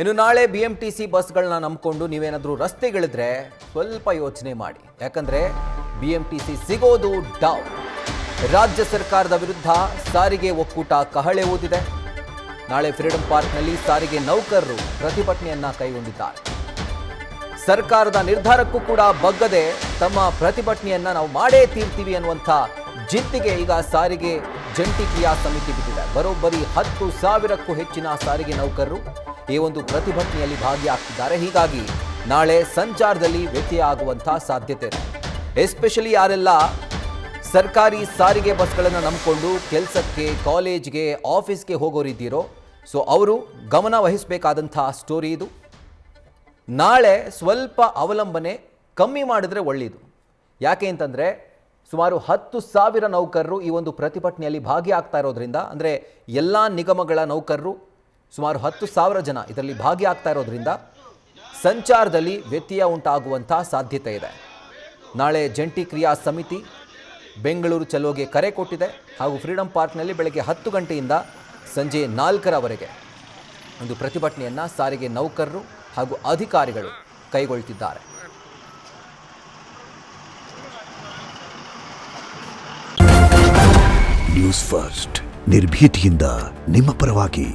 ಇನ್ನು ನಾಳೆ BMTC ಬಸ್ಗಳನ್ನ ನಂಬಿಕೊಂಡು ನೀವೇನಾದರೂ ರಸ್ತೆಗಿಳಿದ್ರೆ ಸ್ವಲ್ಪ ಯೋಚನೆ ಮಾಡಿ. ಯಾಕಂದ್ರೆ BMTC ಸಿಗೋದು ಡೌನ್. ರಾಜ್ಯ ಸರ್ಕಾರದ ವಿರುದ್ಧ ಸಾರಿಗೆ ಒಕ್ಕೂಟ ಕಹಳೆ ಊದಿದೆ. ನಾಳೆ ಫ್ರೀಡಂ ಪಾರ್ಕ್ನಲ್ಲಿ ಸಾರಿಗೆ ನೌಕರರು ಪ್ರತಿಭಟನೆಯನ್ನ ಕೈಗೊಂಡಿದ್ದಾರೆ. ಸರ್ಕಾರದ ನಿರ್ಧಾರಕ್ಕೂ ಕೂಡ ಬಗ್ಗದೆ ತಮ್ಮ ಪ್ರತಿಭಟನೆಯನ್ನ ನಾವು ಮಾಡೇ ತೀರ್ತೀವಿ ಅನ್ನುವಂಥ ಜಿದ್ದಿಗೆ ಈಗ ಸಾರಿಗೆ ಜಂಟಿ ಕ್ರಿಯಾ ಸಮಿತಿ ಬಿದ್ದಿದೆ. ಬರೋಬ್ಬರಿ 10,000ಕ್ಕೂ ಹೆಚ್ಚಿನ ಸಾರಿಗೆ ನೌಕರರು ಈ ಒಂದು ಪ್ರತಿಭಟನೆಯಲ್ಲಿ ಭಾಗಿಯಾಗ್ತಿದ್ದಾರೆ. ಹೀಗಾಗಿ ನಾಳೆ ಸಂಚಾರದಲ್ಲಿ ವ್ಯತ್ಯಯ ಆಗುವಂಥ ಸಾಧ್ಯತೆ ಇದೆ. ಎಸ್ಪೆಷಲಿ ಯಾರೆಲ್ಲ ಸರ್ಕಾರಿ ಸಾರಿಗೆ ಬಸ್ಗಳನ್ನು ನಂಬಿಕೊಂಡು ಕೆಲಸಕ್ಕೆ, ಕಾಲೇಜ್ಗೆ, ಆಫೀಸ್ಗೆ ಹೋಗೋರಿದ್ದೀರೋ, ಸೊ ಅವರು ಗಮನ ವಹಿಸಬೇಕಾದಂಥ ಸ್ಟೋರಿ ಇದು. ನಾಳೆ ಸ್ವಲ್ಪ ಅವಲಂಬನೆ ಕಮ್ಮಿ ಮಾಡಿದ್ರೆ ಒಳ್ಳೆಯದು. ಯಾಕೆ ಅಂತಂದರೆ ಸುಮಾರು 10,000 ನೌಕರರು ಈ ಒಂದು ಪ್ರತಿಭಟನೆಯಲ್ಲಿ ಭಾಗಿಯಾಗ್ತಾ ಇರೋದ್ರಿಂದ, ಅಂದರೆ ಎಲ್ಲ ನಿಗಮಗಳ ನೌಕರರು ಸುಮಾರು 10,000 ಜನ ಇದರಲ್ಲಿ ಭಾಗಿಯಾಗ್ತಾ ಇರೋದ್ರಿಂದ ಸಂಚಾರದಲ್ಲಿ ವ್ಯತ್ಯಯ ಉಂಟಾಗುವಂಥ ಸಾಧ್ಯತೆ ಇದೆ. ನಾಳೆ ಜಂಟಿ ಕ್ರಿಯಾ ಸಮಿತಿ ಬೆಂಗಳೂರು ಚಲೋಗೆ ಕರೆ ಕೊಟ್ಟಿದೆ. ಹಾಗೂ ಫ್ರೀಡಂ ಪಾರ್ಕ್ನಲ್ಲಿ ಬೆಳಗ್ಗೆ 10 ಗಂಟೆಯಿಂದ ಸಂಜೆ 4ರವರೆಗೆ ಒಂದು ಪ್ರತಿಭಟನೆಯನ್ನು ಸಾರಿಗೆ ನೌಕರರು ಹಾಗೂ ಅಧಿಕಾರಿಗಳು ಕೈಗೊಳ್ತಿದ್ದಾರೆ. ನ್ಯೂಸ್ ಫಸ್ಟ್ ನಿರ್ಭೀತಿಯಿಂದ ನಿಮ್ಮ ಪರವಾಗಿ.